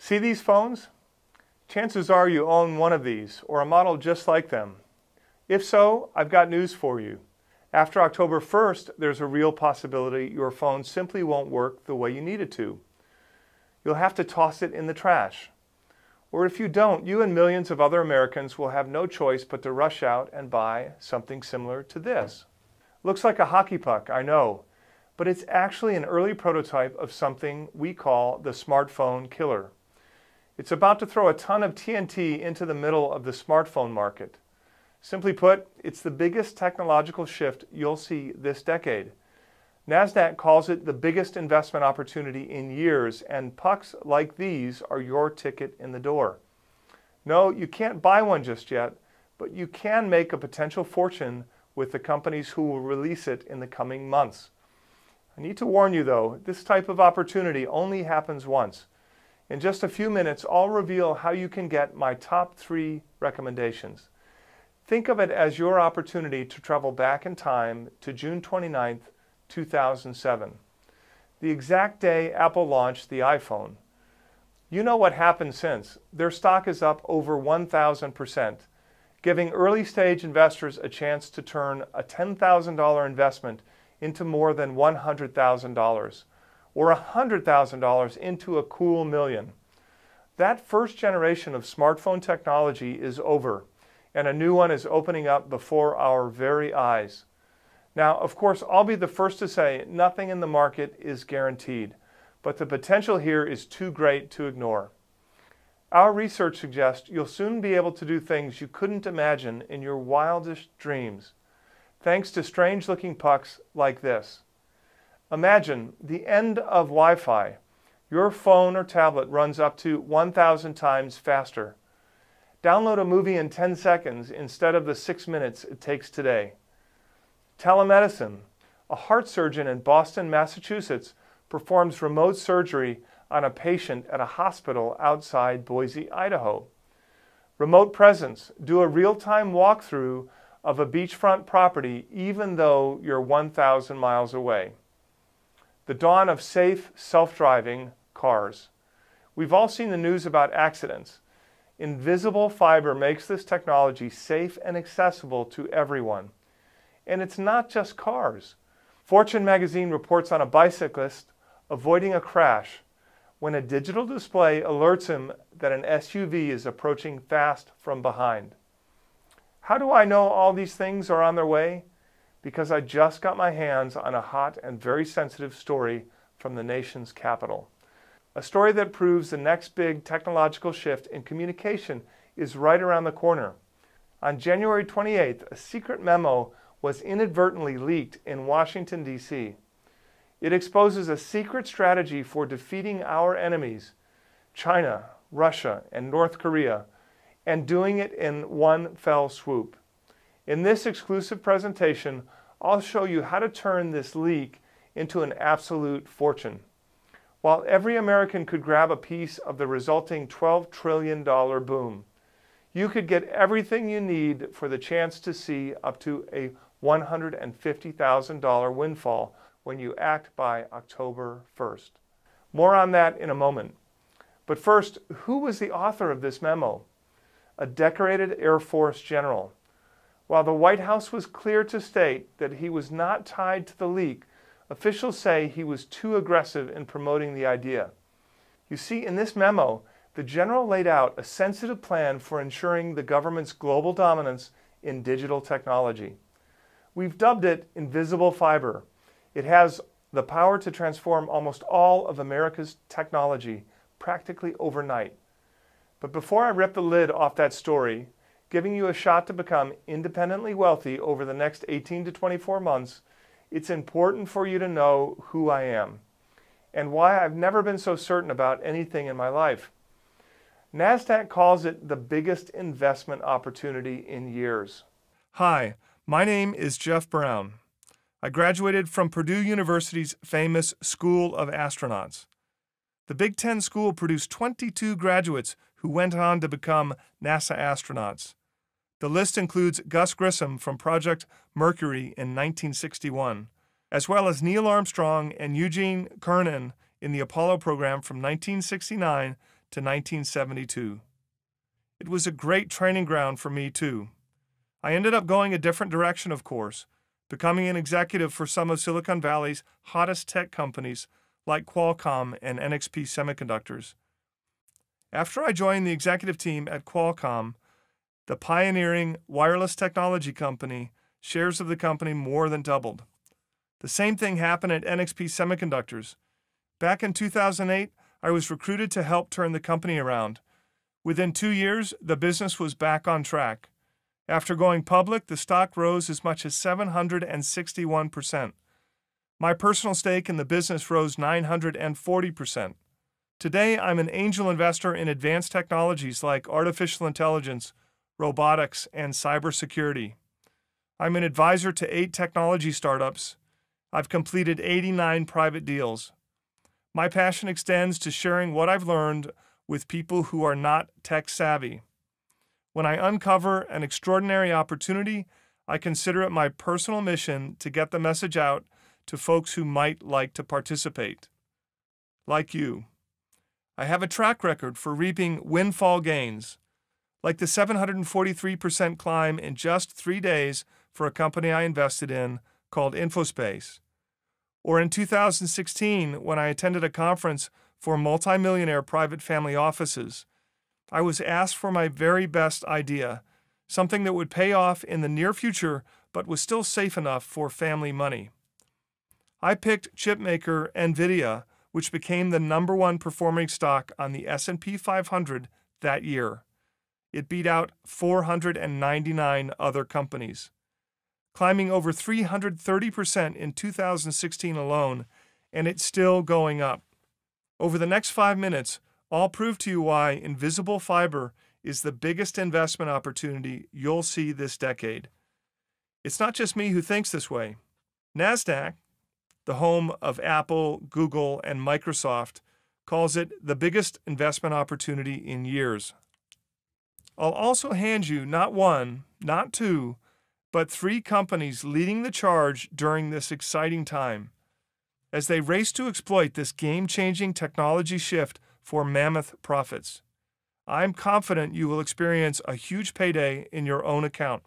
See these phones? Chances are you own one of these or a model just like them. If so, I've got news for you. After October 1st, there's a real possibility your phone simply won't work the way you need it to. You'll have to toss it in the trash. Or if you don't, you and millions of other Americans will have no choice but to rush out and buy something similar to this. Looks like a hockey puck, I know, but it's actually an early prototype of something we call the smartphone killer. It's about to throw a ton of TNT into the middle of the smartphone market. Simply put, it's the biggest technological shift you'll see this decade. NASDAQ calls it the biggest investment opportunity in years, and pucks like these are your ticket in the door. No, you can't buy one just yet, but you can make a potential fortune with the companies who will release it in the coming months. I need to warn you though, this type of opportunity only happens once. In just a few minutes, I'll reveal how you can get my top 3 recommendations. Think of it as your opportunity to travel back in time to June 29th, 2007, the exact day Apple launched the iPhone. You know what happened since. Their stock is up over 1,000%, giving early-stage investors a chance to turn a $10,000 investment into more than $100,000, or $100,000 into a cool million. That first generation of smartphone technology is over, and a new one is opening up before our very eyes. Now, of course, I'll be the first to say nothing in the market is guaranteed, but the potential here is too great to ignore. Our research suggests you'll soon be able to do things you couldn't imagine in your wildest dreams, thanks to strange-looking pucks like this. Imagine the end of Wi-Fi. Your phone or tablet runs up to 1,000 times faster. Download a movie in 10 seconds instead of the 6 minutes it takes today. Telemedicine. A heart surgeon in Boston, Massachusetts performs remote surgery on a patient at a hospital outside Boise, Idaho. Remote presence. Do a real-time walkthrough of a beachfront property even though you're 1,000 miles away. The dawn of safe, self-driving cars. We've all seen the news about accidents. Invisible fiber makes this technology safe and accessible to everyone. And it's not just cars. Fortune magazine reports on a bicyclist avoiding a crash when a digital display alerts him that an SUV is approaching fast from behind. How do I know all these things are on their way? Because I just got my hands on a hot and very sensitive story from the nation's capital. A story that proves the next big technological shift in communication is right around the corner. On January 28th, a secret memo was inadvertently leaked in Washington, D.C. It exposes a secret strategy for defeating our enemies, China, Russia, and North Korea, and doing it in one fell swoop. In this exclusive presentation, I'll show you how to turn this leak into an absolute fortune. While every American could grab a piece of the resulting $12 trillion boom, you could get everything you need for the chance to see up to a $150,000 windfall when you act by October 1st. More on that in a moment. But first, who was the author of this memo? A decorated Air Force general. While the White House was clear to state that he was not tied to the leak, officials say he was too aggressive in promoting the idea. You see, in this memo, the general laid out a sensitive plan for ensuring the government's global dominance in digital technology. We've dubbed it Invisible Fiber. It has the power to transform almost all of America's technology practically overnight. But before I rip the lid off that story, giving you a shot to become independently wealthy over the next 18 to 24 months, it's important for you to know who I am and why I've never been so certain about anything in my life. NASDAQ calls it the biggest investment opportunity in years. Hi, my name is Jeff Brown. I graduated from Purdue University's famous School of Astronauts. The Big Ten school produced 22 graduates who went on to become NASA astronauts. The list includes Gus Grissom from Project Mercury in 1961, as well as Neil Armstrong and Eugene Cernan in the Apollo program from 1969 to 1972. It was a great training ground for me, too. I ended up going a different direction, of course, becoming an executive for some of Silicon Valley's hottest tech companies like Qualcomm and NXP Semiconductors. After I joined the executive team at Qualcomm, the pioneering wireless technology company, shares of the company more than doubled. The same thing happened at NXP Semiconductors. Back in 2008, I was recruited to help turn the company around. Within 2 years, the business was back on track. After going public, the stock rose as much as 761%. My personal stake in the business rose 940%. Today, I'm an angel investor in advanced technologies like artificial intelligence, robotics, and cybersecurity. I'm an advisor to 8 technology startups. I've completed 89 private deals. My passion extends to sharing what I've learned with people who are not tech savvy. When I uncover an extraordinary opportunity, I consider it my personal mission to get the message out to folks who might like to participate. Like you. I have a track record for reaping windfall gains, like the 743% climb in just 3 days for a company I invested in called InfoSpace. Or in 2016, when I attended a conference for multimillionaire private family offices, I was asked for my very best idea, something that would pay off in the near future but was still safe enough for family money. I picked chipmaker NVIDIA, which became the #1 performing stock on the S&P 500 that year. It beat out 499 other companies, climbing over 330% in 2016 alone, and it's still going up. Over the next 5 minutes, I'll prove to you why invisible fiber is the biggest investment opportunity you'll see this decade. It's not just me who thinks this way. NASDAQ, the home of Apple, Google, and Microsoft, calls it the biggest investment opportunity in years. I'll also hand you not 1, not 2, but 3 companies leading the charge during this exciting time, as they race to exploit this game-changing technology shift for mammoth profits. I'm confident you will experience a huge payday in your own account.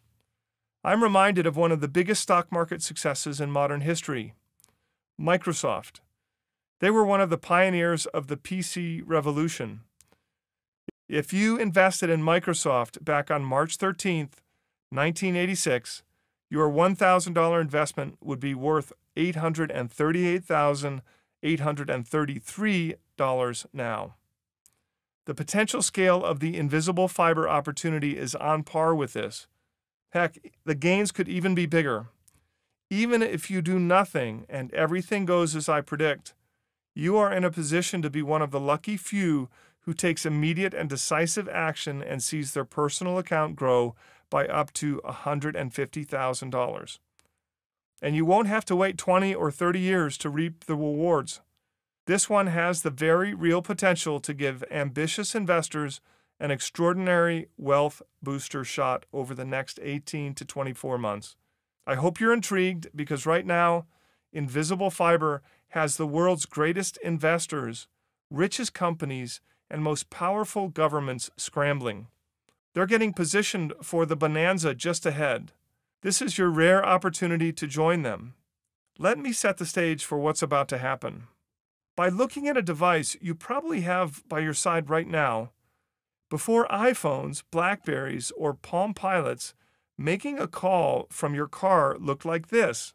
I'm reminded of one of the biggest stock market successes in modern history, Microsoft. They were one of the pioneers of the PC revolution. If you invested in Microsoft back on March 13th, 1986, your $1,000 investment would be worth $838,833 now. The potential scale of the invisible fiber opportunity is on par with this. Heck, the gains could even be bigger. Even if you do nothing and everything goes as I predict, you are in a position to be one of the lucky few who takes immediate and decisive action and sees their personal account grow by up to $150,000. And you won't have to wait 20 or 30 years to reap the rewards. This one has the very real potential to give ambitious investors an extraordinary wealth booster shot over the next 18 to 24 months. I hope you're intrigued because right now, invisible fiber has the world's greatest investors, richest companies, and most powerful governments scrambling. They're getting positioned for the bonanza just ahead. This is your rare opportunity to join them. Let me set the stage for what's about to happen. By looking at a device you probably have by your side right now, before iPhones, Blackberries, or Palm Pilots, making a call from your car looked like this.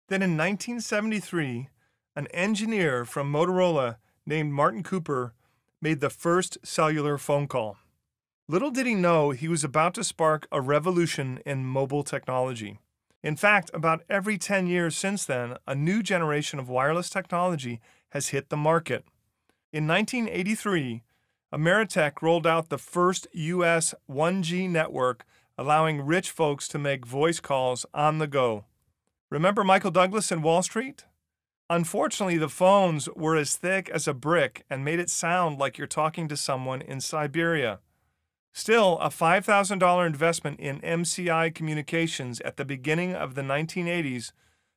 Then in 1973, an engineer from Motorola named Martin Cooper made the first cellular phone call. Little did he know he was about to spark a revolution in mobile technology. In fact, about every 10 years since then, a new generation of wireless technology has hit the market. In 1983, Ameritech rolled out the first U.S. 1G network, allowing rich folks to make voice calls on the go. Remember Michael Douglas in Wall Street? Unfortunately, the phones were as thick as a brick and made it sound like you're talking to someone in Siberia. Still, a $5,000 investment in MCI Communications at the beginning of the 1980s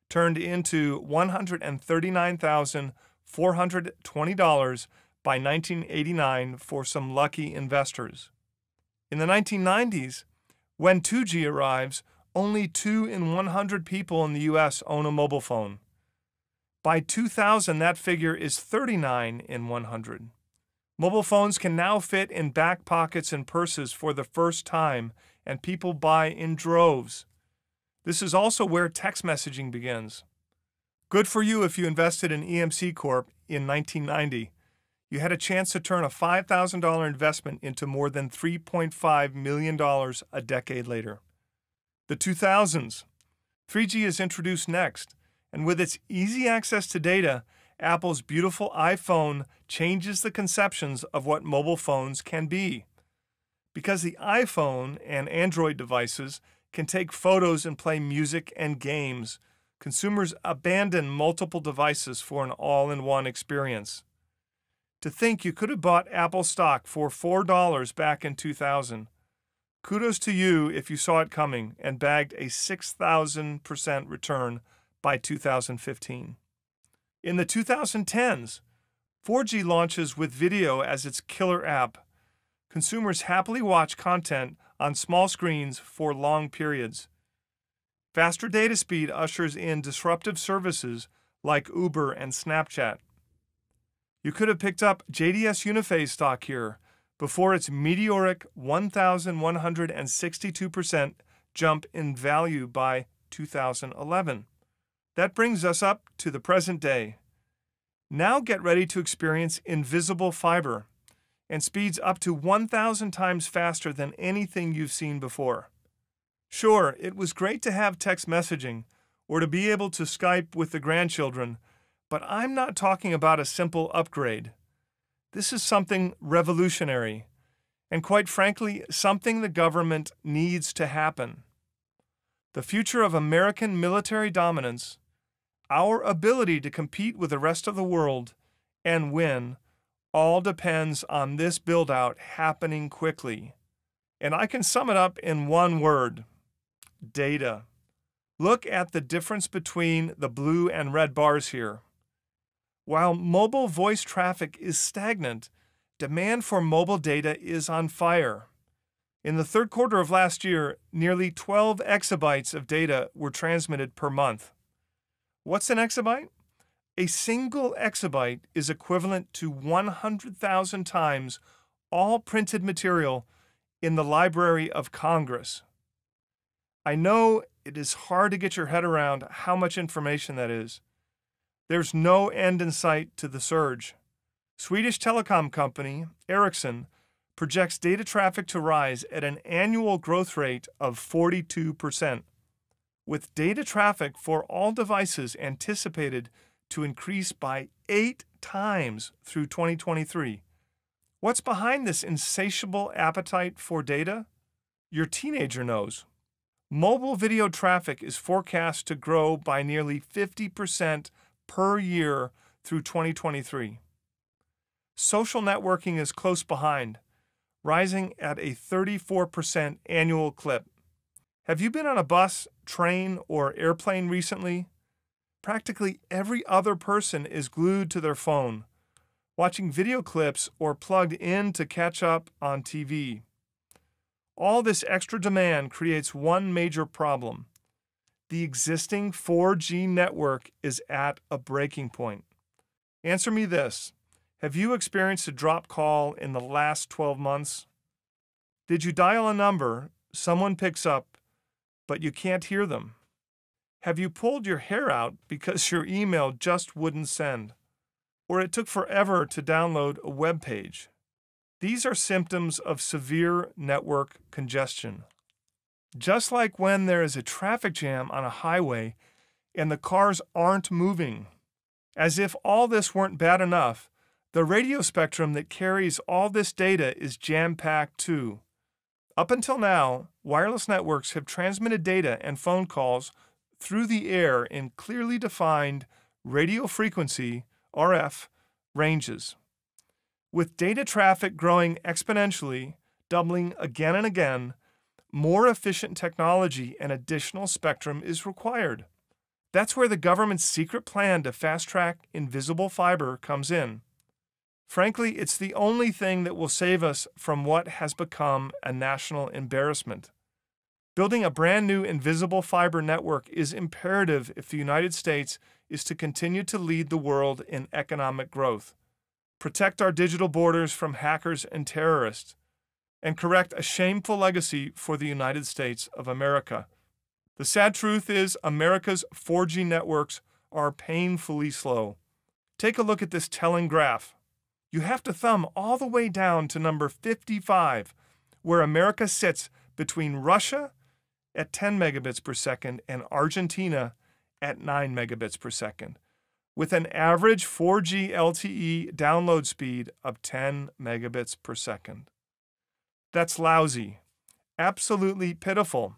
turned into $139,420 by 1989 for some lucky investors. In the 1990s, when 2G arrives, only 2 in 100 people in the U.S. own a mobile phone. By 2000, that figure is 39 in 100. Mobile phones can now fit in back pockets and purses for the first time, and people buy in droves. This is also where text messaging begins. Good for you if you invested in EMC Corp in 1990. You had a chance to turn a $5,000 investment into more than $3.5 million a decade later. The 2000s. 3G is introduced next, and with its easy access to data, Apple's beautiful iPhone changes the conceptions of what mobile phones can be. Because the iPhone and Android devices can take photos and play music and games, consumers abandon multiple devices for an all-in-one experience. To think you could have bought Apple stock for $4 back in 2000. Kudos to you if you saw it coming and bagged a 6,000% return by 2015. In the 2010s, 4G launches with video as its killer app. Consumers happily watch content on small screens for long periods. Faster data speed ushers in disruptive services like Uber and Snapchat. You could have picked up JDS Uniphase stock here before its meteoric 1,162% jump in value by 2011. That brings us up to the present day. Now get ready to experience invisible fiber and speeds up to 1,000 times faster than anything you've seen before. Sure, it was great to have text messaging or to be able to Skype with the grandchildren, but I'm not talking about a simple upgrade. This is something revolutionary, and quite frankly, something the government needs to happen. The future of American military dominance, our ability to compete with the rest of the world and win, all depends on this build-out happening quickly. And I can sum it up in one word: data. Look at the difference between the blue and red bars here. While mobile voice traffic is stagnant, demand for mobile data is on fire. In the third quarter of last year, nearly 12 exabytes of data were transmitted per month. What's an exabyte? A single exabyte is equivalent to 100,000 times all printed material in the Library of Congress. I know it is hard to get your head around how much information that is. There's no end in sight to the surge. Swedish telecom company Ericsson projects data traffic to rise at an annual growth rate of 42%, with data traffic for all devices anticipated to increase by 8 times through 2023. What's behind this insatiable appetite for data? Your teenager knows. Mobile video traffic is forecast to grow by nearly 50% per year through 2023. Social networking is close behind, rising at a 34% annual clip. Have you been on a bus, train, or airplane recently? Practically every other person is glued to their phone, watching video clips or plugged in to catch up on TV. All this extra demand creates one major problem. The existing 4G network is at a breaking point. Answer me this: have you experienced a drop call in the last 12 months? Did you dial a number, someone picks up, but you can't hear them? Have you pulled your hair out because your email just wouldn't send? Or it took forever to download a web page? These are symptoms of severe network congestion. Just like when there is a traffic jam on a highway and the cars aren't moving. As if all this weren't bad enough, the radio spectrum that carries all this data is jam-packed too. Up until now, wireless networks have transmitted data and phone calls through the air in clearly defined radio frequency, RF, ranges. With data traffic growing exponentially, doubling again and again, more efficient technology and additional spectrum is required. That's where the government's secret plan to fast-track invisible fiber comes in. Frankly, it's the only thing that will save us from what has become a national embarrassment. Building a brand new invisible fiber network is imperative if the United States is to continue to lead the world in economic growth, protect our digital borders from hackers and terrorists, and correct a shameful legacy for the United States of America. The sad truth is America's 4G networks are painfully slow. Take a look at this telling graph. You have to thumb all the way down to number 55, where America sits between Russia at 10 megabits per second and Argentina at 9 megabits per second, with an average 4G LTE download speed of 10 megabits per second. That's lousy, absolutely pitiful.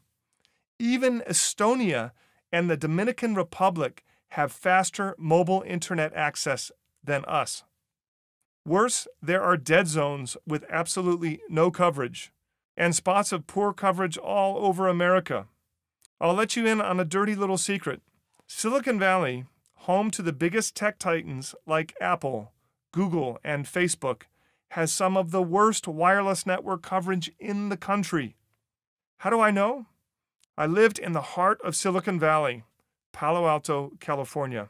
Even Estonia and the Dominican Republic have faster mobile internet access than us. Worse, there are dead zones with absolutely no coverage and spots of poor coverage all over America. I'll let you in on a dirty little secret. Silicon Valley, home to the biggest tech titans like Apple, Google, and Facebook, has some of the worst wireless network coverage in the country. How do I know? I lived in the heart of Silicon Valley, Palo Alto, California.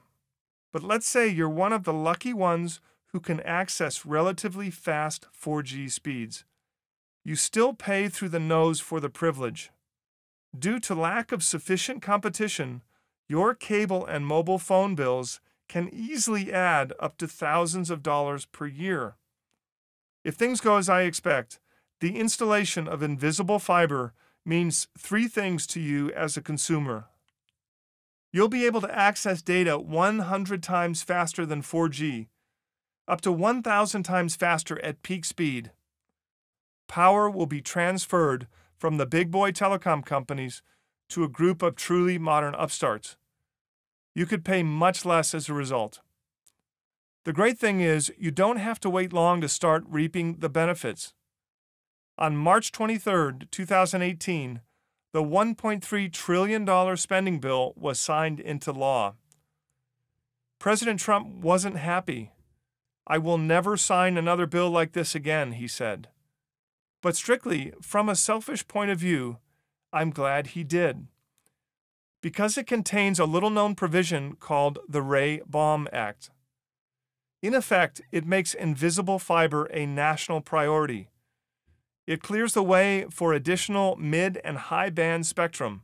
But let's say you're one of the lucky ones who can access relatively fast 4G speeds. You still pay through the nose for the privilege. Due to lack of sufficient competition, your cable and mobile phone bills can easily add up to thousands of dollars per year. If things go as I expect, the installation of invisible fiber means three things to you as a consumer. You'll be able to access data 100 times faster than 4G, up to 1,000 times faster at peak speed. Power will be transferred from the big boy telecom companies to a group of truly modern upstarts. You could pay much less as a result. The great thing is, you don't have to wait long to start reaping the benefits. On March 23, 2018, the $1.3 trillion spending bill was signed into law. President Trump wasn't happy. "I will never sign another bill like this again," he said. But strictly from a selfish point of view, I'm glad he did, because it contains a little-known provision called the Ray-Baum Act. In effect, it makes invisible fiber a national priority. It clears the way for additional mid- and high-band spectrum.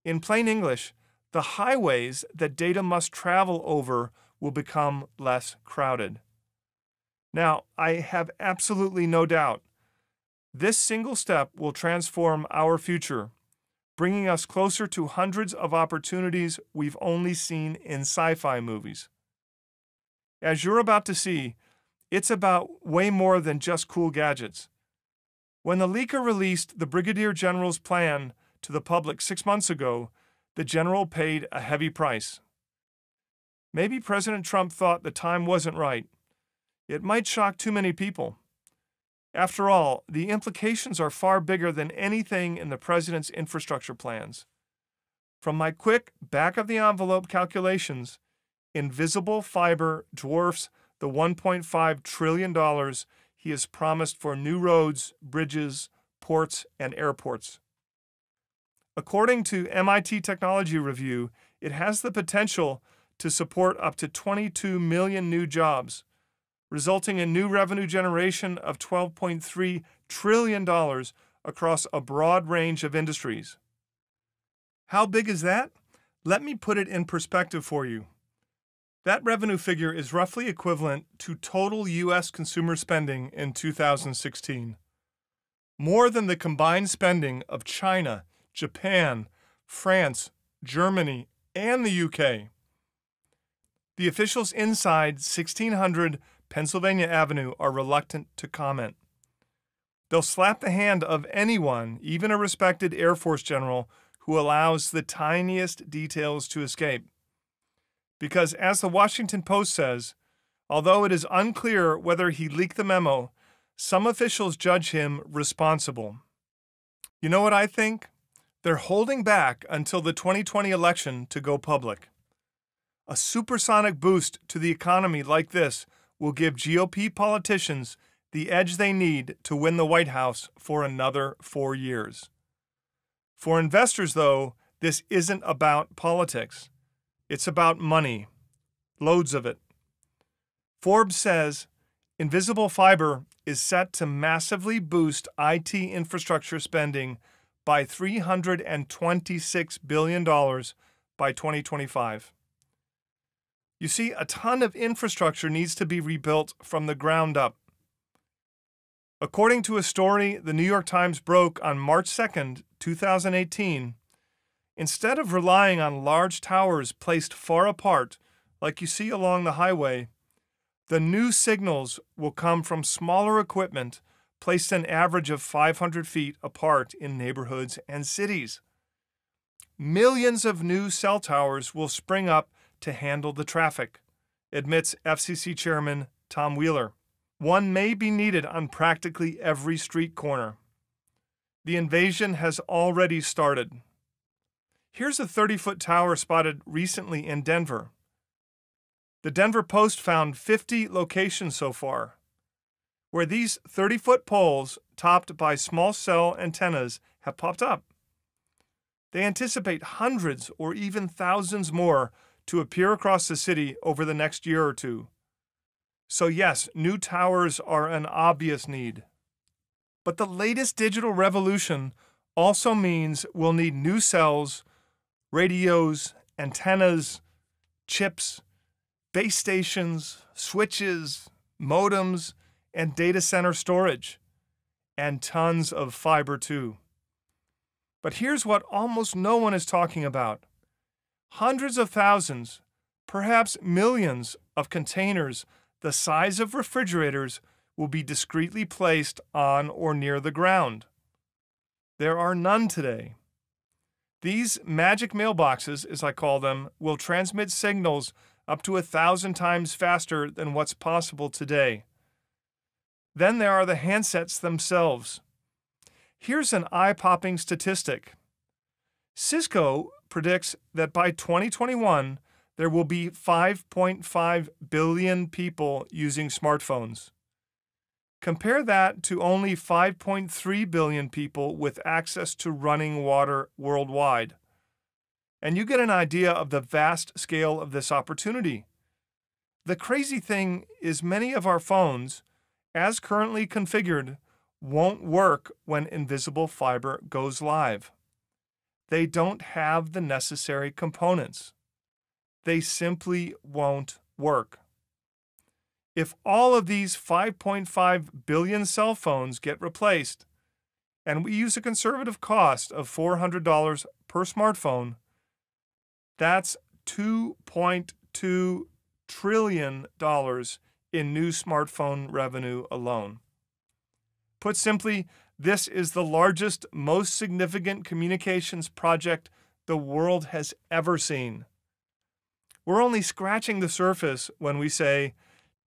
In plain English, the highways that data must travel over will become less crowded. Now, I have absolutely no doubt this single step will transform our future, bringing us closer to hundreds of opportunities we've only seen in sci-fi movies. As you're about to see, it's about way more than just cool gadgets. When the leaker released the Brigadier General's plan to the public 6 months ago, the general paid a heavy price. Maybe President Trump thought the time wasn't right. It might shock too many people. After all, the implications are far bigger than anything in the president's infrastructure plans. From my quick back-of-the-envelope calculations, invisible fiber dwarfs the $1.5 trillion he has promised for new roads, bridges, ports, and airports. According to MIT Technology Review, it has the potential to support up to 22 million new jobs, resulting in new revenue generation of $12.3 trillion across a broad range of industries. How big is that? Let me put it in perspective for you. That revenue figure is roughly equivalent to total U.S. consumer spending in 2016. More than the combined spending of China, Japan, France, Germany, and the UK. The officials inside 1600 Pennsylvania Avenue are reluctant to comment. They'll slap the hand of anyone, even a respected Air Force general, who allows the tiniest details to escape. Because, as the Washington Post says, although it is unclear whether he leaked the memo, some officials judge him responsible. You know what I think? They're holding back until the 2020 election to go public. A supersonic boost to the economy like this will give GOP politicians the edge they need to win the White House for another 4 years. For investors, though, this isn't about politics. It's about money, loads of it. Forbes says invisible fiber is set to massively boost IT infrastructure spending by $326 billion by 2025. You see, a ton of infrastructure needs to be rebuilt from the ground up. According to a story the New York Times broke on March 2nd, 2018, instead of relying on large towers placed far apart, like you see along the highway, the new signals will come from smaller equipment placed an average of 500 feet apart in neighborhoods and cities. Millions of new cell towers will spring up to handle the traffic, admits FCC Chairman Tom Wheeler. One may be needed on practically every street corner. The invasion has already started. Here's a 30-foot tower spotted recently in Denver. The Denver Post found 50 locations so far, where these 30-foot poles, topped by small cell antennas, have popped up. They anticipate hundreds or even thousands more to appear across the city over the next year or two. So yes, new towers are an obvious need. But the latest digital revolution also means we'll need new cells, radios, antennas, chips, base stations, switches, modems, and data center storage, and tons of fiber too. But here's what almost no one is talking about. Hundreds of thousands, perhaps millions of containers the size of refrigerators will be discreetly placed on or near the ground. There are none today. These magic mailboxes, as I call them, will transmit signals up to 1,000 times faster than what's possible today. Then there are the handsets themselves. Here's an eye-popping statistic. Cisco predicts that by 2021, there will be 5.5 billion people using smartphones. Compare that to only 5.3 billion people with access to running water worldwide, and you get an idea of the vast scale of this opportunity. The crazy thing is many of our phones, as currently configured, won't work when invisible fiber goes live. They don't have the necessary components. They simply won't work. If all of these 5.5 billion cell phones get replaced, and we use a conservative cost of $400 per smartphone, that's $2.2 trillion in new smartphone revenue alone. Put simply, this is the largest, most significant communications project the world has ever seen. We're only scratching the surface when we say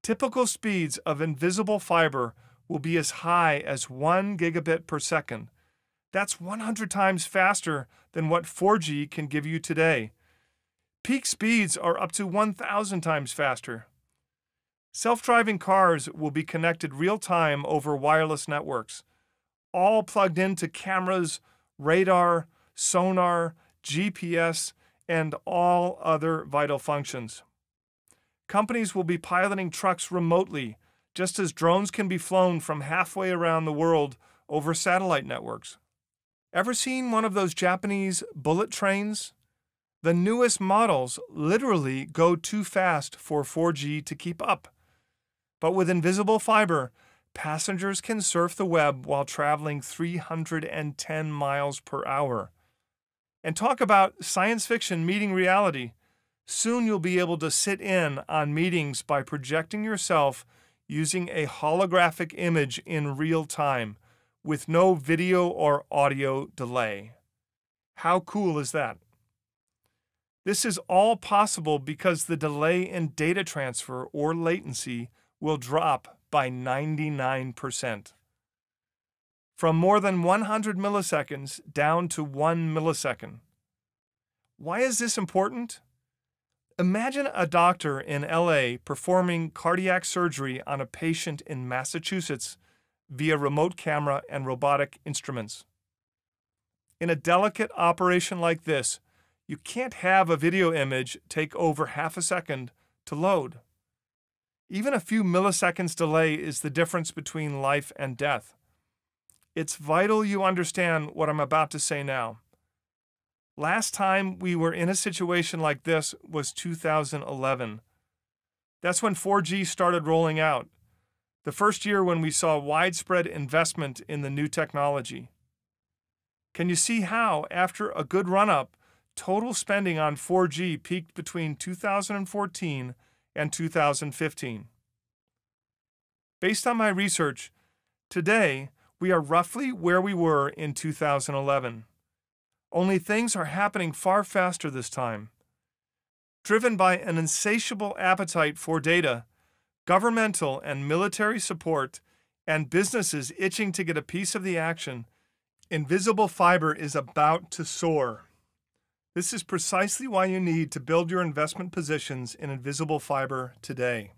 typical speeds of invisible fiber will be as high as 1 gigabit per second. That's 100 times faster than what 4G can give you today. Peak speeds are up to 1,000 times faster. Self-driving cars will be connected real-time over wireless networks, all plugged into cameras, radar, sonar, GPS, and all other vital functions. Companies will be piloting trucks remotely, just as drones can be flown from halfway around the world over satellite networks. Ever seen one of those Japanese bullet trains? The newest models literally go too fast for 4G to keep up. But with invisible fiber, passengers can surf the web while traveling 310 miles per hour. And talk about science fiction meeting reality. Soon you'll be able to sit in on meetings by projecting yourself using a holographic image in real time with no video or audio delay. How cool is that? This is all possible because the delay in data transfer or latency will drop by 99%. From more than 100 milliseconds down to 1 millisecond. Why is this important? Imagine a doctor in LA performing cardiac surgery on a patient in Massachusetts via remote camera and robotic instruments. In a delicate operation like this, you can't have a video image take over half a second to load. Even a few milliseconds delay is the difference between life and death. It's vital you understand what I'm about to say now. Last time we were in a situation like this was 2011. That's when 4G started rolling out, the first year when we saw widespread investment in the new technology. Can you see how, after a good run-up, total spending on 4G peaked between 2014 and 2015? Based on my research, today we are roughly where we were in 2011. Only things are happening far faster this time. Driven by an insatiable appetite for data, governmental and military support, and businesses itching to get a piece of the action, invisible fiber is about to soar. This is precisely why you need to build your investment positions in invisible fiber today.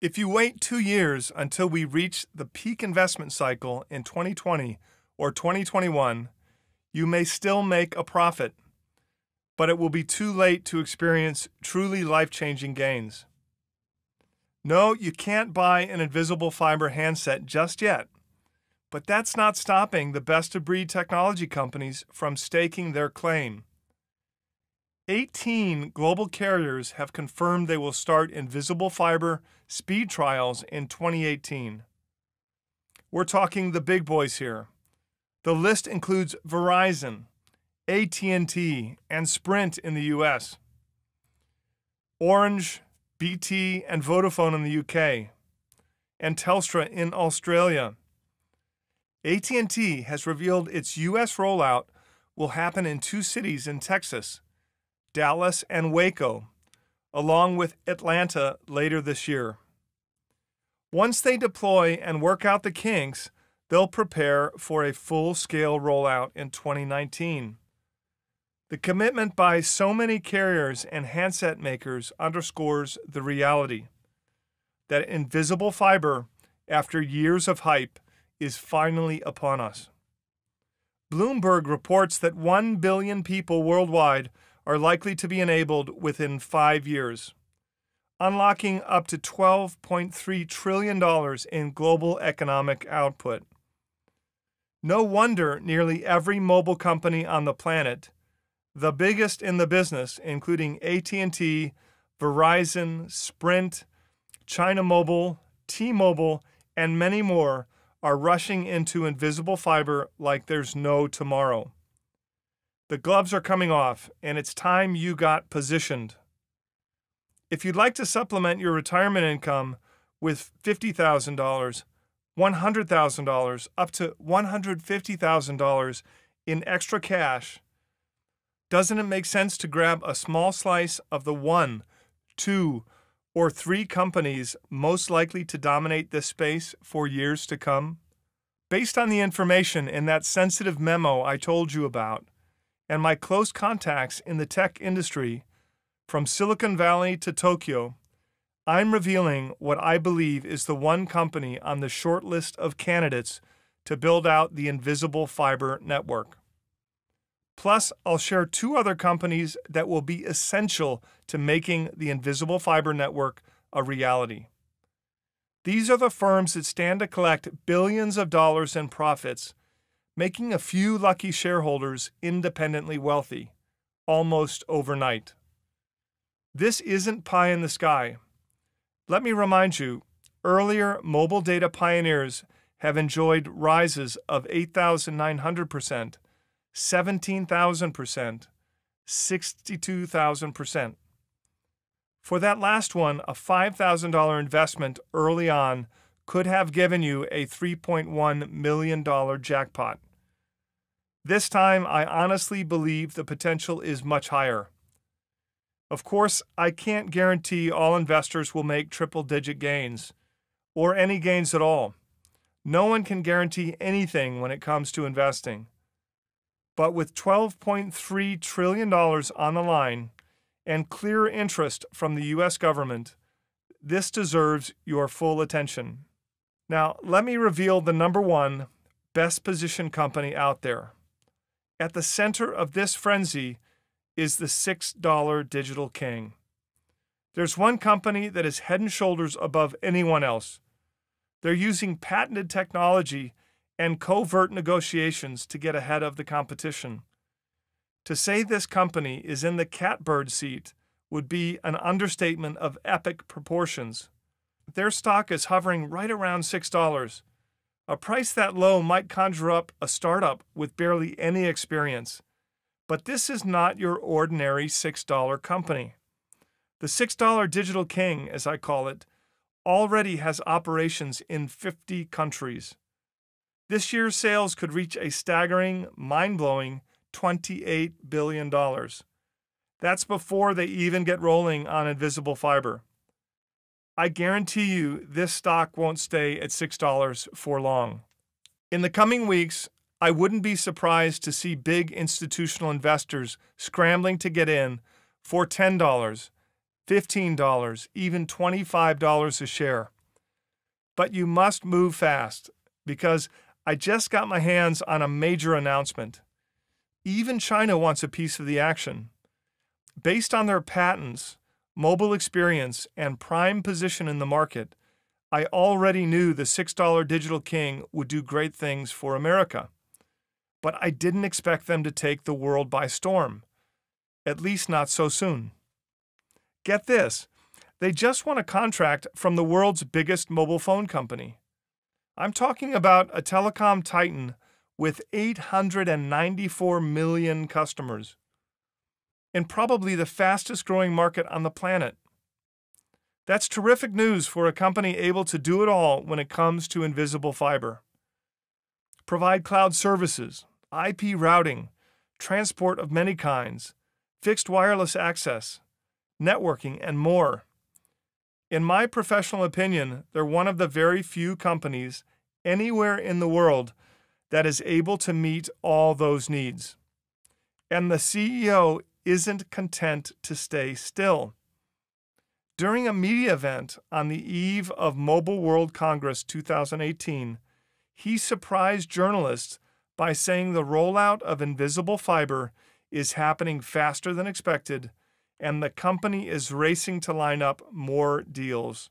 If you wait 2 years until we reach the peak investment cycle in 2020 or 2021, you may still make a profit, but it will be too late to experience truly life-changing gains. No, you can't buy an invisible fiber handset just yet, but that's not stopping the best-of-breed technology companies from staking their claim. 18 global carriers have confirmed they will start invisible fiber speed trials in 2018. We're talking the big boys here. The list includes Verizon, AT&T, and Sprint in the US, Orange, BT, and Vodafone in the UK, and Telstra in Australia. AT&T has revealed its US rollout will happen in 2 cities in Texas, Dallas and Waco, along with Atlanta later this year. Once they deploy and work out the kinks, they'll prepare for a full-scale rollout in 2019. The commitment by so many carriers and handset makers underscores the reality that invisible fiber, after years of hype, is finally upon us. Bloomberg reports that 1 billion people worldwide are likely to be enabled within 5 years, unlocking up to $12.3 trillion in global economic output. No wonder nearly every mobile company on the planet, the biggest in the business, including AT&T, Verizon, Sprint, China Mobile, T-Mobile, and many more, are rushing into invisible fiber like there's no tomorrow. The gloves are coming off, and it's time you got positioned. If you'd like to supplement your retirement income with $50,000, $100,000, up to $150,000 in extra cash, doesn't it make sense to grab a small slice of the 1, 2, or 3 companies most likely to dominate this space for years to come? Based on the information in that sensitive memo I told you about, and my close contacts in the tech industry, from Silicon Valley to Tokyo, I'm revealing what I believe is the one company on the short list of candidates to build out the invisible fiber network. Plus, I'll share 2 other companies that will be essential to making the invisible fiber network a reality. These are the firms that stand to collect billions of dollars in profits, making a few lucky shareholders independently wealthy, almost overnight. This isn't pie in the sky. Let me remind you, earlier mobile data pioneers have enjoyed rises of 8,900%, 17,000%, 62,000%. For that last one, a $5,000 investment early on could have given you a $3.1 million jackpot. This time, I honestly believe the potential is much higher. Of course, I can't guarantee all investors will make triple-digit gains, or any gains at all. No one can guarantee anything when it comes to investing. But with $12.3 trillion on the line, and clear interest from the U.S. government, this deserves your full attention. Now, let me reveal the number one best positioned company out there. At the center of this frenzy is the $6 digital king. There's one company that is head and shoulders above anyone else. They're using patented technology and covert negotiations to get ahead of the competition. To say this company is in the catbird seat would be an understatement of epic proportions. Their stock is hovering right around $6. A price that low might conjure up a startup with barely any experience. But this is not your ordinary $6 company. The $6 digital king, as I call it, already has operations in 50 countries. This year's sales could reach a staggering, mind-blowing $28 billion. That's before they even get rolling on invisible fiber. I guarantee you this stock won't stay at $6 for long. In the coming weeks, I wouldn't be surprised to see big institutional investors scrambling to get in for $10, $15, even $25 a share. But you must move fast because I just got my hands on a major announcement. Even China wants a piece of the action. Based on their patents, mobile experience, and prime position in the market, I already knew the $6 digital king would do great things for America. But I didn't expect them to take the world by storm, at least not so soon. Get this, they just won a contract from the world's biggest mobile phone company. I'm talking about a telecom titan with 894 million customers, in probably the fastest growing market on the planet. That's terrific news for a company able to do it all when it comes to invisible fiber. Provide cloud services, IP routing, transport of many kinds, fixed wireless access, networking, and more. In my professional opinion, they're one of the very few companies anywhere in the world that is able to meet all those needs. And the CEO isn't content to stay still. During a media event on the eve of Mobile World Congress 2018, he surprised journalists by saying the rollout of invisible fiber is happening faster than expected, and the company is racing to line up more deals.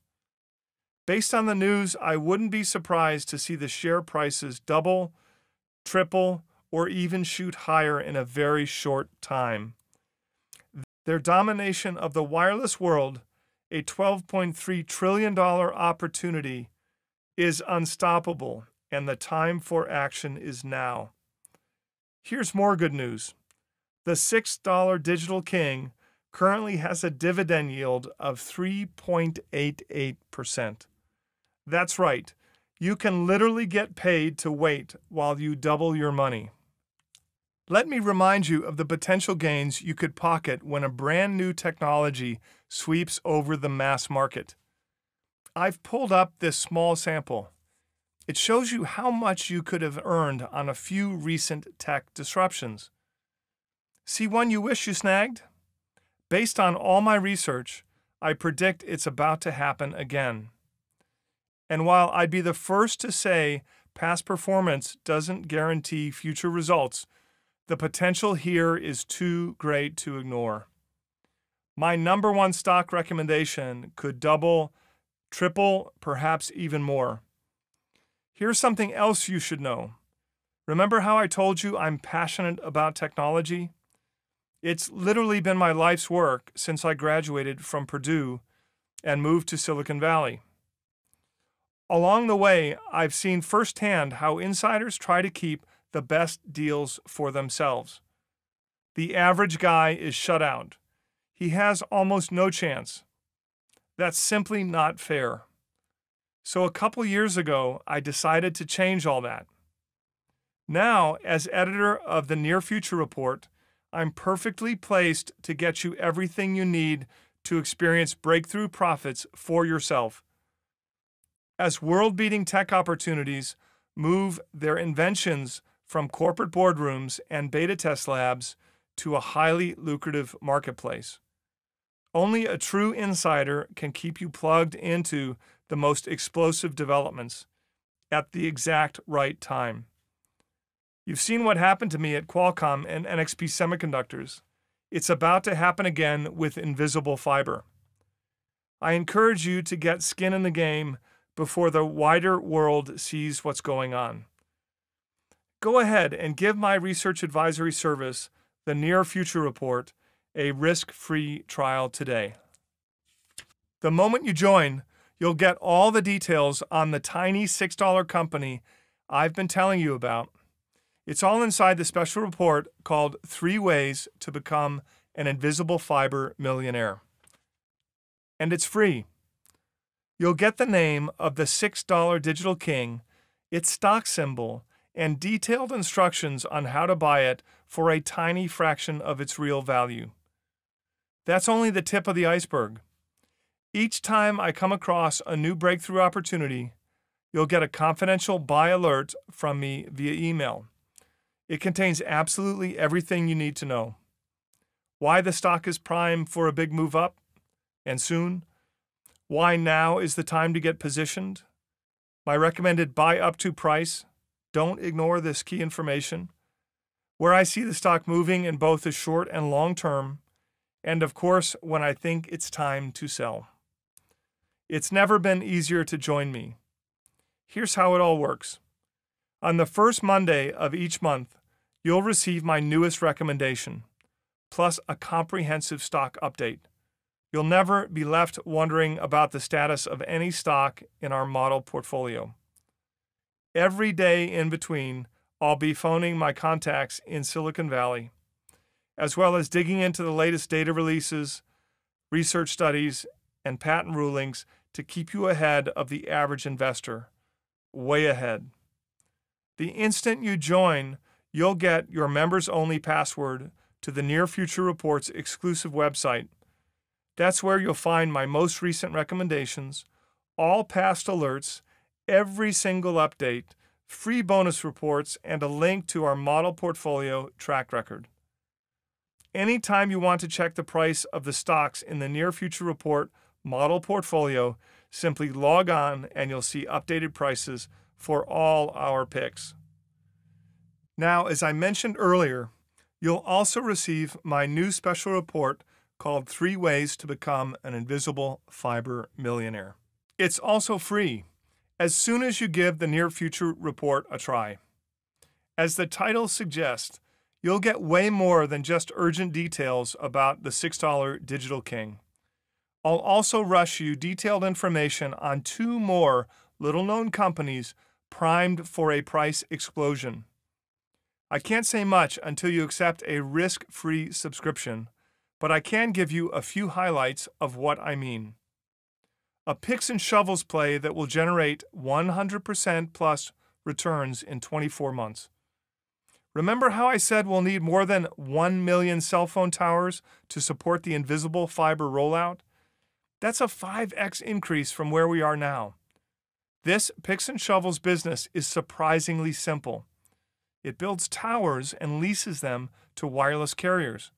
Based on the news, I wouldn't be surprised to see the share prices double, triple, or even shoot higher in a very short time. Their domination of the wireless world, a $12.3 trillion opportunity, is unstoppable, and the time for action is now. Here's more good news. The $6 digital king currently has a dividend yield of 3.88%. That's right. You can literally get paid to wait while you double your money. Let me remind you of the potential gains you could pocket when a brand new technology sweeps over the mass market. I've pulled up this small sample. It shows you how much you could have earned on a few recent tech disruptions. See one you wish you snagged? Based on all my research, I predict it's about to happen again. And while I'd be the first to say past performance doesn't guarantee future results, the potential here is too great to ignore. My number one stock recommendation could double, triple, perhaps even more. Here's something else you should know. Remember how I told you I'm passionate about technology? It's literally been my life's work since I graduated from Purdue and moved to Silicon Valley. Along the way, I've seen firsthand how insiders try to keep the best deals for themselves. The average guy is shut out. He has almost no chance. That's simply not fair. So a couple years ago, I decided to change all that. Now, as editor of the Near Future Report, I'm perfectly placed to get you everything you need to experience breakthrough profits for yourself. As world-beating tech opportunities move their inventions from corporate boardrooms and beta test labs to a highly lucrative marketplace. Only a true insider can keep you plugged into the most explosive developments at the exact right time. You've seen what happened to me at Qualcomm and NXP Semiconductors. It's about to happen again with invisible fiber. I encourage you to get skin in the game before the wider world sees what's going on. Go ahead and give my research advisory service, the Near Future Report, a risk-free trial today. The moment you join, you'll get all the details on the tiny $6 company I've been telling you about. It's all inside the special report called 3 Ways to Become an Invisible Fiber Millionaire. And it's free. You'll get the name of the $6 digital king, its stock symbol, and detailed instructions on how to buy it for a tiny fraction of its real value. That's only the tip of the iceberg. Each time I come across a new breakthrough opportunity, you'll get a confidential buy alert from me via email. It contains absolutely everything you need to know. Why the stock is primed for a big move up, and soon. Why now is the time to get positioned. My recommended buy up to price. Don't ignore this key information. Where I see the stock moving in both the short and long term. And of course, when I think it's time to sell. It's never been easier to join me. Here's how it all works. On the first Monday of each month, you'll receive my newest recommendation, plus a comprehensive stock update. You'll never be left wondering about the status of any stock in our model portfolio. Every day in between, I'll be phoning my contacts in Silicon Valley, as well as digging into the latest data releases, research studies, and patent rulings to keep you ahead of the average investor, way ahead. The instant you join, you'll get your members-only password to the Near Future Report's exclusive website. That's where you'll find my most recent recommendations, all past alerts, every single update, free bonus reports, and a link to our model portfolio track record. Anytime you want to check the price of the stocks in the Near Future Report model portfolio, simply log on and you'll see updated prices for all our picks. Now, as I mentioned earlier, you'll also receive my new special report called 3 Ways to Become an Invisible Fiber Millionaire. It's also free as soon as you give the Near Future Report a try. As the title suggests, you'll get way more than just urgent details about the $6 digital king. I'll also rush you detailed information on 2 more little-known companies primed for a price explosion. I can't say much until you accept a risk-free subscription, but I can give you a few highlights of what I mean. A picks and shovels play that will generate 100% plus returns in 24 months. Remember how I said we'll need more than 1 million cell phone towers to support the invisible fiber rollout? That's a 5x increase from where we are now. This picks and shovels business is surprisingly simple. It builds towers and leases them to wireless carriers.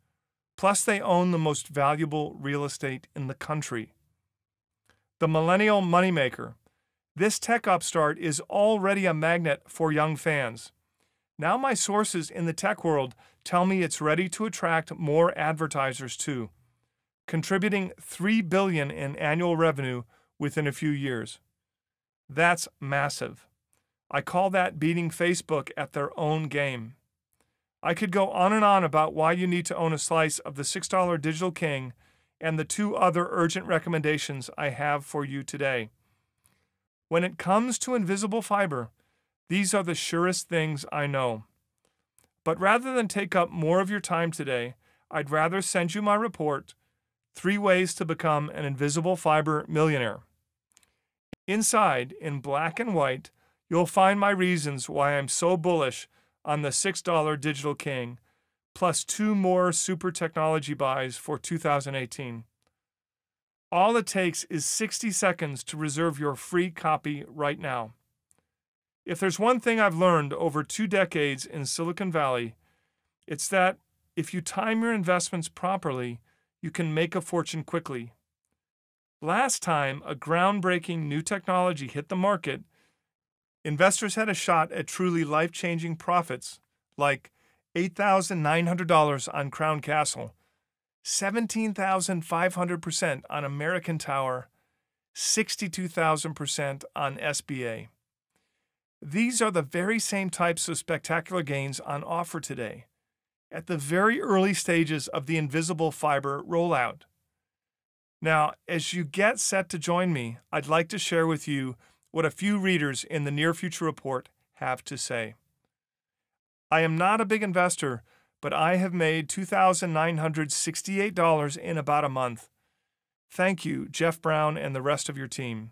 Plus, they own the most valuable real estate in the country. The millennial moneymaker. This tech upstart is already a magnet for young fans. Now my sources in the tech world tell me it's ready to attract more advertisers too, contributing $3 billion in annual revenue within a few years. That's massive. I call that beating Facebook at their own game. I could go on and on about why you need to own a slice of the $6 digital king and the 2 other urgent recommendations I have for you today. When it comes to invisible fiber, these are the surest things I know. But rather than take up more of your time today, I'd rather send you my report, 3 Ways to Become an Invisible Fiber Millionaire. Inside, in black and white, you'll find my reasons why I'm so bullish on the $6 digital king, plus 2 more super technology buys for 2018. All it takes is 60 seconds to reserve your free copy right now. If there's one thing I've learned over 2 decades in Silicon Valley, it's that if you time your investments properly, you can make a fortune quickly. Last time a groundbreaking new technology hit the market, investors had a shot at truly life-changing profits, like $8,900 on Crown Castle, 17,500% on American Tower, 62,000% on SBA. These are the very same types of spectacular gains on offer today, at the very early stages of the invisible fiber rollout. Now, as you get set to join me, I'd like to share with you what a few readers in the Near Future Report have to say. I am not a big investor, but I have made $2,968 in about a month. Thank you, Jeff Brown and the rest of your team.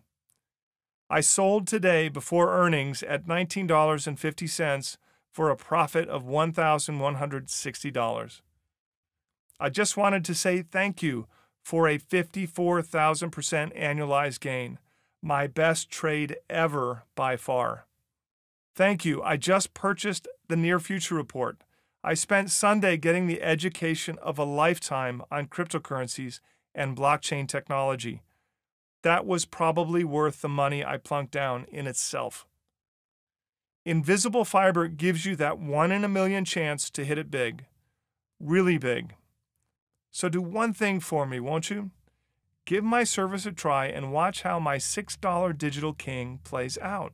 I sold today before earnings at $19.50 for a profit of $1,160. I just wanted to say thank you for a 54,000% annualized gain, my best trade ever by far. Thank you. I just purchased the Near Future Report. I spent Sunday getting the education of a lifetime on cryptocurrencies and blockchain technology. That was probably worth the money I plunked down in itself. Invisible fiber gives you that 1 in a million chance to hit it big, really big. So do one thing for me, won't you? Give my service a try and watch how my $6 digital king plays out.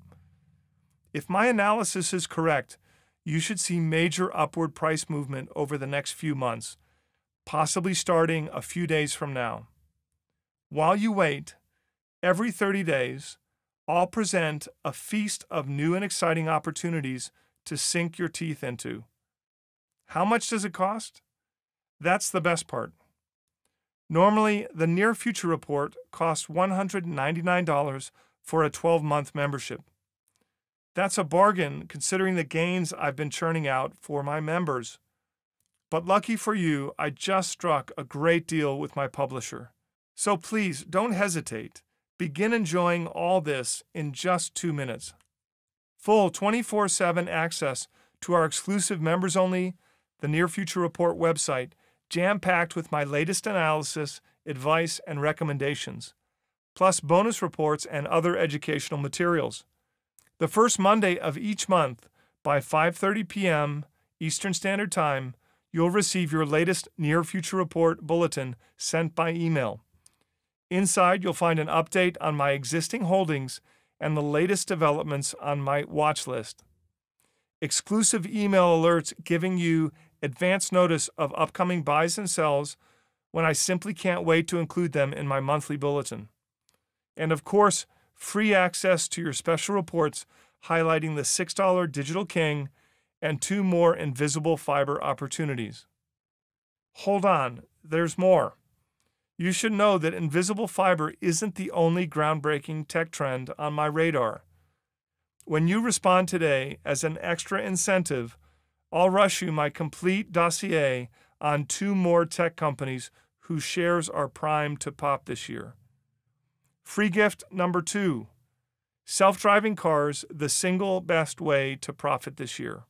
If my analysis is correct, you should see major upward price movement over the next few months, possibly starting a few days from now. While you wait, every 30 days, I'll present a feast of new and exciting opportunities to sink your teeth into. How much does it cost? That's the best part. Normally, the Near Future Report costs $199 for a 12-month membership. That's a bargain considering the gains I've been churning out for my members. But lucky for you, I just struck a great deal with my publisher. So please, don't hesitate. Begin enjoying all this in just 2 minutes. Full 24/7 access to our exclusive members-only, the Near Future Report website, jam-packed with my latest analysis, advice, and recommendations, plus bonus reports and other educational materials. The first Monday of each month, by 5:30 p.m. Eastern Standard Time, you'll receive your latest Near Future Report bulletin sent by email. Inside, you'll find an update on my existing holdings and the latest developments on my watch list. Exclusive email alerts giving you advance notice of upcoming buys and sells when I simply can't wait to include them in my monthly bulletin. And of course, free access to your special reports highlighting the $6 Digital King and 2 more invisible fiber opportunities. Hold on, there's more. You should know that invisible fiber isn't the only groundbreaking tech trend on my radar. When you respond today as an extra incentive, I'll rush you my complete dossier on 2 more tech companies whose shares are primed to pop this year. Free gift number 2, self-driving cars, the single best way to profit this year.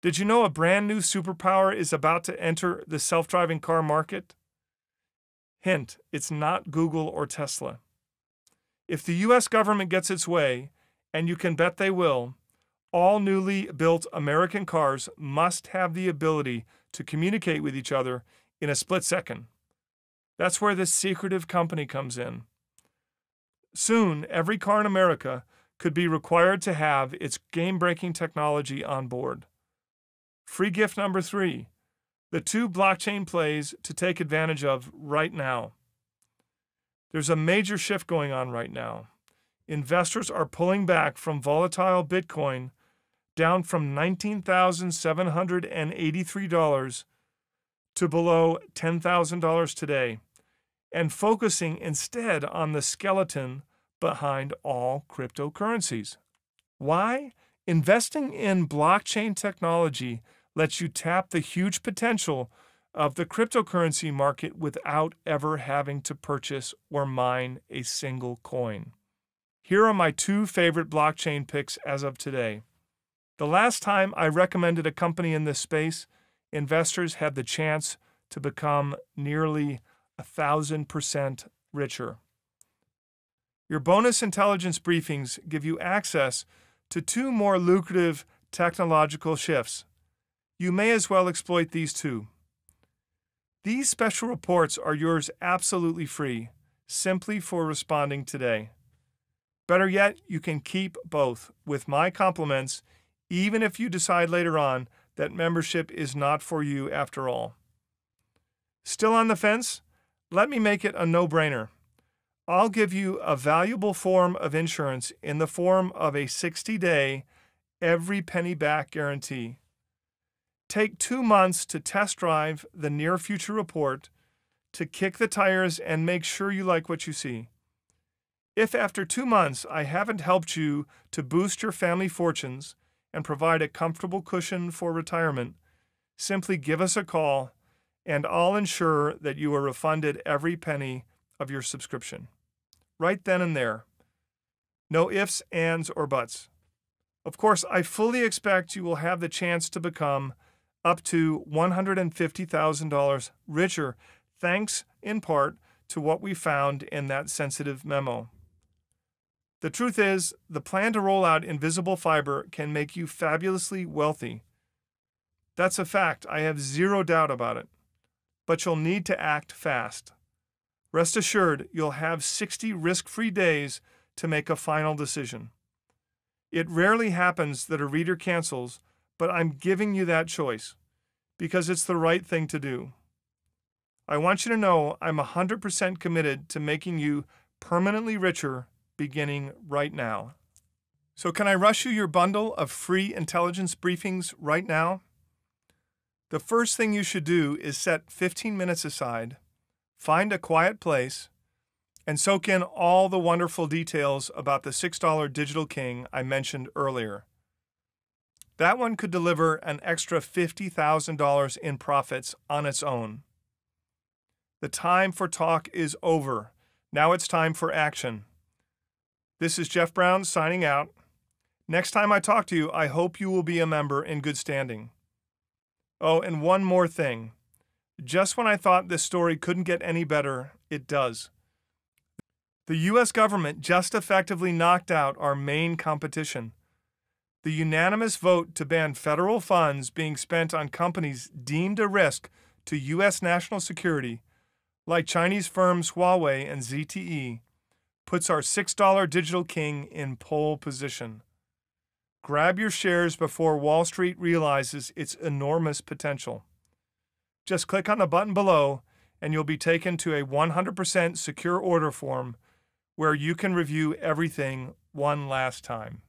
Did you know a brand new superpower is about to enter the self-driving car market? Hint, it's not Google or Tesla. If the U.S. government gets its way, and you can bet they will, all newly built American cars must have the ability to communicate with each other in a split second. That's where this secretive company comes in. Soon, every car in America could be required to have its game-breaking technology on board. Free gift number 3, the 2 blockchain plays to take advantage of right now. There's a major shift going on right now. Investors are pulling back from volatile Bitcoin down from $19,783 to below $10,000 today, and focusing instead on the skeleton behind all cryptocurrencies. Why? Investing in blockchain technology lets you tap the huge potential of the cryptocurrency market without ever having to purchase or mine a single coin. Here are my 2 favorite blockchain picks as of today. The last time I recommended a company in this space, investors had the chance to become nearly 1,000% richer. Your bonus intelligence briefings give you access to 2 more lucrative technological shifts. You may as well exploit these too. These special reports are yours absolutely free, simply for responding today. Better yet, you can keep both with my compliments, even if you decide later on that membership is not for you after all. Still on the fence? Let me make it a no-brainer. I'll give you a valuable form of insurance in the form of a 60-day, every penny back guarantee. Take 2 months to test drive the near future report, to kick the tires and make sure you like what you see. If after 2 months I haven't helped you to boost your family fortunes and provide a comfortable cushion for retirement, simply give us a call and I'll ensure that you are refunded every penny of your subscription. Right then and there. No ifs, ands, or buts. Of course, I fully expect you will have the chance to become up to $150,000 richer, thanks in part to what we found in that sensitive memo. The truth is, the plan to roll out invisible fiber can make you fabulously wealthy. That's a fact. I have zero doubt about it. But you'll need to act fast. Rest assured, you'll have 60 risk-free days to make a final decision. It rarely happens that a reader cancels, but I'm giving you that choice because it's the right thing to do. I want you to know I'm 100% committed to making you permanently richer beginning right now. So can I rush you your bundle of free intelligence briefings right now? The first thing you should do is set 15 minutes aside, find a quiet place, and soak in all the wonderful details about the $6 Digital King I mentioned earlier. That one could deliver an extra $50,000 in profits on its own. The time for talk is over. Now it's time for action. This is Jeff Brown signing out. Next time I talk to you, I hope you will be a member in good standing. Oh, and one more thing. Just when I thought this story couldn't get any better, it does. The U.S. government just effectively knocked out our main competition. The unanimous vote to ban federal funds being spent on companies deemed a risk to U.S. national security, like Chinese firms Huawei and ZTE, puts our $6 Digital King in pole position. Grab your shares before Wall Street realizes its enormous potential. Just click on the button below and you'll be taken to a 100% secure order form where you can review everything one last time.